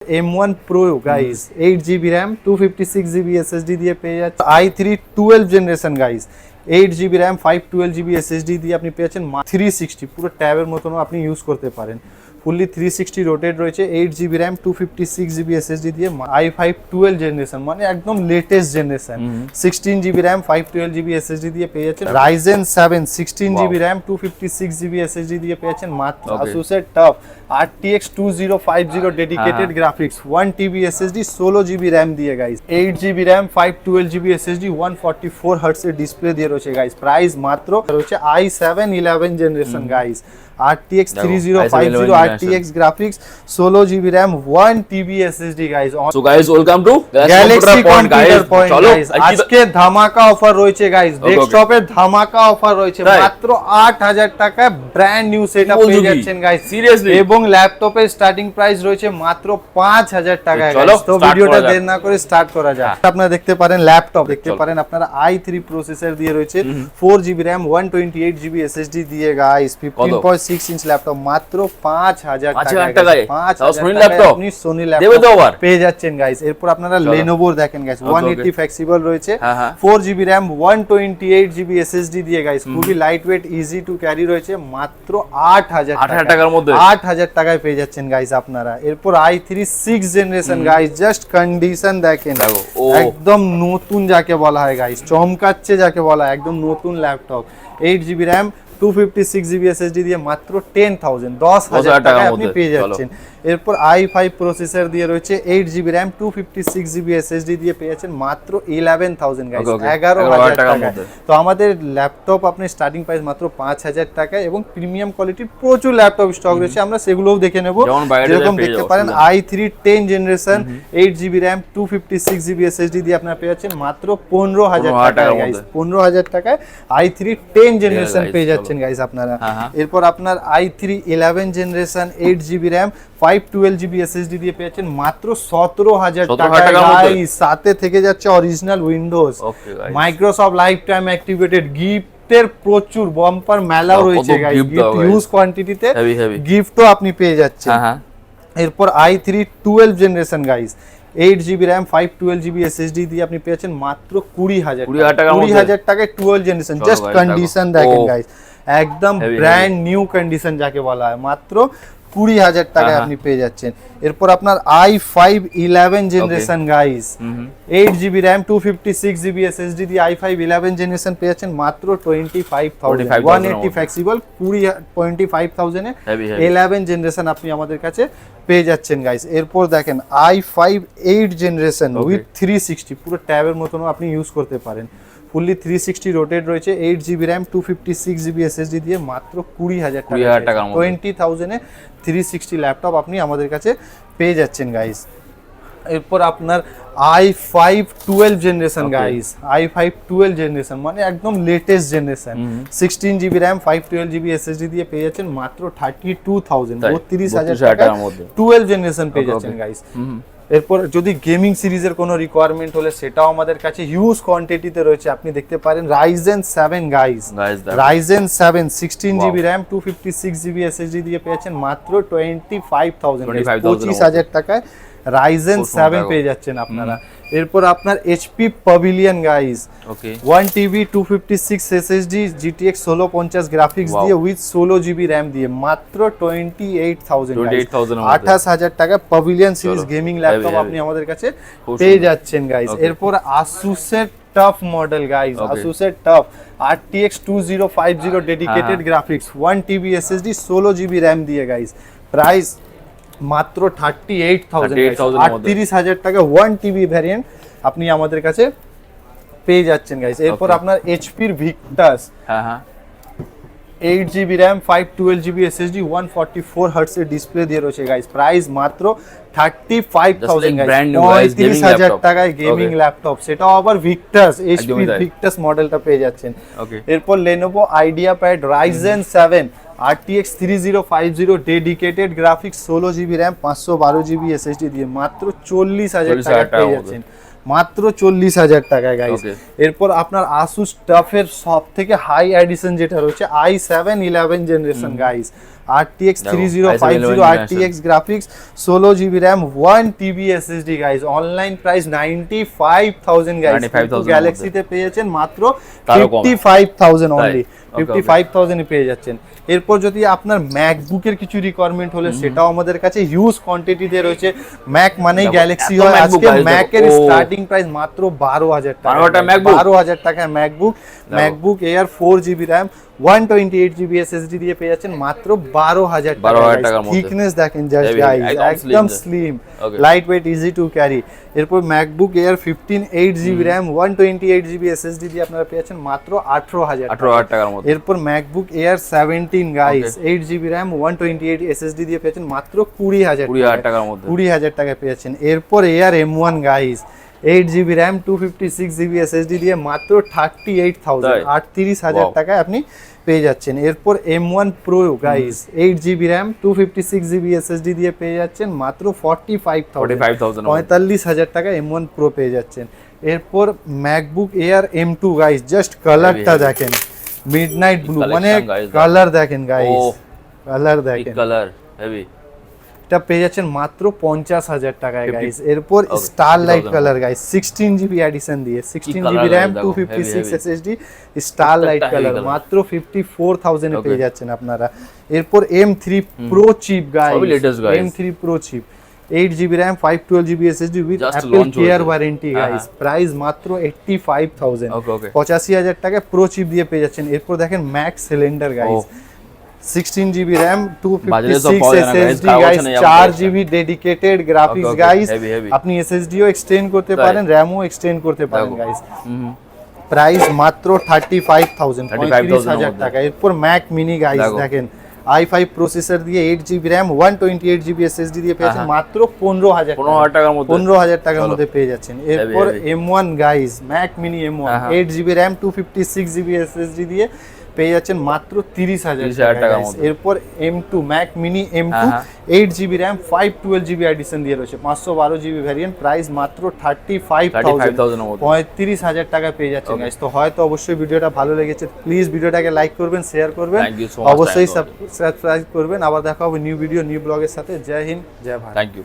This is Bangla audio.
M1 Pro guys, 8GB RAM, 256GB SSD দিয়ে পেয়ে যাচ্ছে। i3 12 generation guys, 8GB RAM, 512GB SSD দিয়ে আপনি পেয়েছেন 360, পুরো ট্যাবের মতনও আপনি ইউজ করতে পারেন। ফুললি 360 রোটেট রয়েছে, 8GB RAM, 256GB SSD দিয়ে i5 12 জেনারেশন, মানে একদম latest generation. 16GB RAM, 512GB SSD দিয়ে পেয়ে যাচ্ছেন। Ryzen 7 16GB RAM, 256GB SSD দিয়ে পেয়েছেন মাত্র। Asus এর top RTX 2050 dedicated graphics, 1TB SSD, 16GB RAM দিয়ে guys. 8GB RAM, 512GB SSD, 144 Hz এর ডিসপ্লে দিয়ে রয়েছে গাইস। প্রাইস মাত্র রয়েছে i7 11 generation guys, RTX 3050 RTX graphics, 16GB RAM, 1TB SSD guys. So guys, welcome to Galaxy Computer Point guys. আজকে ধামাকা অফার রয়েছে গাইস, ডেস্কটপের ধামাকা অফার রয়েছে। মাত্র 8000 টাকা ব্র্যান্ড নিউ সেটআপ পেয়ে যাচ্ছেন গাইস, সিরিয়াসলি। এবং ল্যাপটপের স্টার্টিং প্রাইস রয়েছে মাত্র 5000 টাকা গাইস। তো ভিডিওটা দেরি না করে স্টার্ট করা যাক। আপনারা দেখতে পারেন ল্যাপটপ, দেখতে পারেন আপনারা i3 প্রসেসর দিয়ে রয়েছে, 4GB RAM, 128GB SSD দিয়ে গাইস। 15.6 ইঞ্চ ল্যাপটপ মাত্র 5000 টাকায়। 5000 ল্যাপটপ আপনি সোনি ল্যাপটপ পেয়ে যাচ্ছেন গাইস। এরপর আপনারা লেনোভোর দেখেন গাইস, 180 ফ্লেক্সিবল রয়েছে, 4GB RAM, 128GB SSD দিয়ে গাইস। খুবই light weight, easy to carry রয়েছে, মাত্র 8000 টাকার মধ্যে 8000 টাকায় পেয়ে যাচ্ছেন গাইস আপনারা। এরপর i3 6 generation guys, just condition দেখেন, একদম নতুন যাকে বলা হয় গাইস, চমকাচ্ছে যাকে বলা হয়, একদম নতুন laptop. 8GB RAM, 256GB SSD দিয়ে মাত্র 10,000 টাকায় আপনি পেয়ে যাচ্ছেন। এরপর i5 প্রসেসর দিয়ে রয়েছে, 8GB RAM, 256GB SSD দিয়ে পেয়ে যাচ্ছেন মাত্র 11,000 গাইস, 11,000 টাকায়। তো আমাদের ল্যাপটপ আপনি স্টার্টিং প্রাইস মাত্র 5000 টাকায়, এবং প্রিমিয়াম কোয়ালিটির প্রচুর ল্যাপটপ স্টক রয়েছে, আমরা সেগুলোও দেখে নেব। যেরকম দেখতে পারেন i3 10 generation, 8GB RAM, 256GB SSD দিয়ে আপনারা পেয়ে যাচ্ছেন মাত্র 15,000 টাকায় গাইস। 15,000 টাকায় i3 10 জেনারেশন পেয়ে যাচ্ছেন গাইস আপনারা। এরপর আপনার i3 11 generation, 8GB RAM, 512GB SSD দিয়ে পেয়েছেন মাত্র 17,000 টাকায় গাইস। সাথে থেকে যাচ্ছে original Windows, Microsoft life time activated গিফটের প্রচুর বাম্পার মেলাও রয়েছে গাইস, গিফট হিউজ কোয়ান্টিটিতে গিফটও আপনি পেয়ে যাচ্ছেন। এরপর i3 12 generation guys, 8GB RAM, 512GB SSD দিয়ে আপনি পেয়েছেন মাত্র 20,000 টাকায় 12 জেনারেশন। জাস্ট কন্ডিশন দেখেন গাইস, একদম ব্র্যান্ড নিউ কন্ডিশন যাকে বলা হয়, মাত্র 20,000 টাকায় আপনি পেয়ে যাচ্ছেন। এরপর আপনার i5 11 generation guys, 8GB RAM, 256GB SSD দিয়ে i5 11 জেনারেশন পেয়ে যাচ্ছেন মাত্র 25,000, 180 ফ্লেক্সিবল, 25,000 এ 11 জেনারেশন আপনি আমাদের কাছে পেয়ে যাচ্ছেন গাইস। এরপর দেখেন i5 8 জেনারেশন উইথ 360, পুরো ট্যাবের মতনও আপনি ইউজ করতে পারেন। ফুললি 360 রোটেট রয়েছে, 8GB RAM, 256GB SSD দিয়ে মাত্র 20,000 টাকা, 20,000 এ 360 ল্যাপটপ আপনি আমাদের কাছে পেয়ে যাচ্ছেন গাইস। এরপর আপনার i5 12 generation guys, i5 12 generation, মানে একদম latest generation. 16GB RAM, 512GB SSD দিয়ে পেয়ে যাচ্ছেন মাত্র 32,000, 32,000 টাকার মধ্যে 12 জেনারেশন পেয়ে যাচ্ছেন গাইস। এরপর যদি গেমিং সিরিজের কোনো রিকোয়ারমেন্ট হলে সেটাও আমাদের কাছে হিউজ কোয়ান্টিটিতে রয়েছে, আপনি দেখতে পারেন Ryzen 7 guys, Ryzen 7 16GB RAM, 256GB SSD দিয়ে পেয়েছেন মাত্র 25,000, 25,000 টাকায় Ryzen 7 পেয়ে যাচ্ছেন আপনারা। এরপর আপনার HP Pavilion guys, 1TB 256 SSD, GTX 1650 graphics দিয়ে উইথ 16GB RAM দিয়ে মাত্র 28,000, 28,000 টাকা Pavilion সিরিজ গেমিং ল্যাপটপ আপনি আমাদের কাছে পেয়ে যাচ্ছেন গাইস। এরপর Asus এর টপ মডেল গাইস, Asus এর top RTX 2050 dedicated graphics, 1TB SSD, 16GB RAM দিয়ে গাইস। প্রাইস মাত্র 38,000, 38,000 টাকা 1TB ভ্যারিয়েন্ট আপনি আমাদের কাছে পেয়ে যাচ্ছেন গাইস। এরপর আপনার এইচপির Victus, 8GB RAM, 512GB SSD, 144 Hz এর ডিসপ্লে দিয়ে রয়েছে গাইস। প্রাইস মাত্র 35,000 গাইস, 35,000 টাকায় গেমিং ল্যাপটপ, সেটাও আবার ভিক্টাস, এইচপি ভিক্টাস মডেলটা পেয়ে যাচ্ছেন। এরপর Lenovo IdeaPad Ryzen 7 RTX 3050 dedicated graphics, 16GB RAM, 512GB SSD দিয়ে মাত্র 40,000 টাকা পেয়ে যাচ্ছেন, মাত্র 40,000 টাকায় গাইস। এরপর আপনার Asus টাফের সব থেকে হাই এডিশন যেটা রয়েছে i7 11 generation guys, RTX 3050 RTX graphics, 16GB RAM, 1TB SSD guys. Online price 95,000 guys. Galaxy তে পেয়েছেন মাত্র 55,000 only. 55,000 এ পেয়ে যাচ্ছেন। এরপর যদি আপনার ম্যাকবুকের কিছু রিকোয়ারমেন্ট হলে সেটাও আমাদের কাছে হিউজ কোয়ান্টিটিতে রয়েছে। ম্যাক মানেই গ্যালাক্সি হয়। আজকে ম্যাকের স্টার্টিং প্রাইস মাত্র 12,000 টাকা। 12,000 টাকায় MacBook air 4GB RAM 128GB SSD দিয়ে পেয়ে যাচ্ছেন মাত্র 12,000 টাকা। থিকনেস দেখেন জাস্ট গাইস, একদম slim, light weight, easy to carry. এরপর MacBook air 15 8GB RAM 128GB SSD দিয়ে আপনারা পেয়ে যাচ্ছেন মাত্র 18,000 টাকার মধ্যে। এরপর MacBook air 17 guys 8GB RAM 128 SSD দিয়ে পেয়ে যাচ্ছেন মাত্র 20,000 টাকার মধ্যে। 20,000 টাকায় পেয়ে যাচ্ছেন। এরপর air M1 guys 8GB RAM 256GB SSD দিয়ে মাত্র 38,000 38,000 টাকায় আপনি পেয়ে যাচ্ছেন। এরপর M1 Pro guys 8GB RAM 256GB SSD দিয়ে পেয়ে যাচ্ছেন মাত্র 45,000 45,000 টাকা M1 Pro পেয়ে যাচ্ছেন। এরপর MacBook air M2 guys, just কালারটা দেখেন, মিডনাইট ব্লু, মানে কালার দেখেন গাইস, কালার দেখেন, কালার হেভি। এটা পেয়ে যাচ্ছেন মাত্র 50,000 টাকায় গাইস। এরপর starlight colour guys 16GB addition দিয়ে 16GB RAM 256 SSD starlight colour মাত্র 54,000 এ পেয়ে যাচ্ছেন আপনারা। এরপর M3 Pro chip guys, M3 Pro chip 8GB RAM 512GB SSD with Apple Care warranty guys, price মাত্র 85,000 85,000 টাকায় প্রো চিপ দিয়ে পেয়ে যাচ্ছেন। এরপর দেখেন max cylinder guys 16GB RAM 256 SSD guys, 4GB dedicated graphics guys, আপনি SSD ও এক্সটেন্ড করতে পারেন, RAM ও এক্সটেন্ড করতে পারেন গাইস। প্রাইস মাত্র 35,000 35,000 টাকা। এরপর ম্যাক মিনি গাইস দেখেন i5 প্রসেসর দিয়ে 8GB RAM 128GB SSD দিয়ে পেয়েছেন মাত্র 15,000 টাকার মধ্যে 15,000 টাকার মধ্যে পেয়ে যাচ্ছেন। এরপর M1 guys Mac mini M1 8GB RAM 256GB SSD দিয়ে পেয়ে যাচ্ছেন মাত্র 30,000 টাকার মধ্যে। এরপর M2 Mac mini M2 8GB RAM 512GB addition দিয়ে রয়েছে 512GB ভ্যারিয়েন্ট, প্রাইস মাত্র 35,000 35,000 টাকা পেয়ে যাচ্ছেন গাইস। তো হয়তো অবশ্যই ভিডিওটা ভালো লেগেছে, প্লিজ ভিডিওটাকে লাইক করবেন, শেয়ার করবেন, অবশ্যই সাবস্ক্রাইব করবেন। আবার দেখা হবে নিউ ভিডিও নিউ ব্লগের সাথে। জয় হিন্দ, জয় ভারত। Thank you.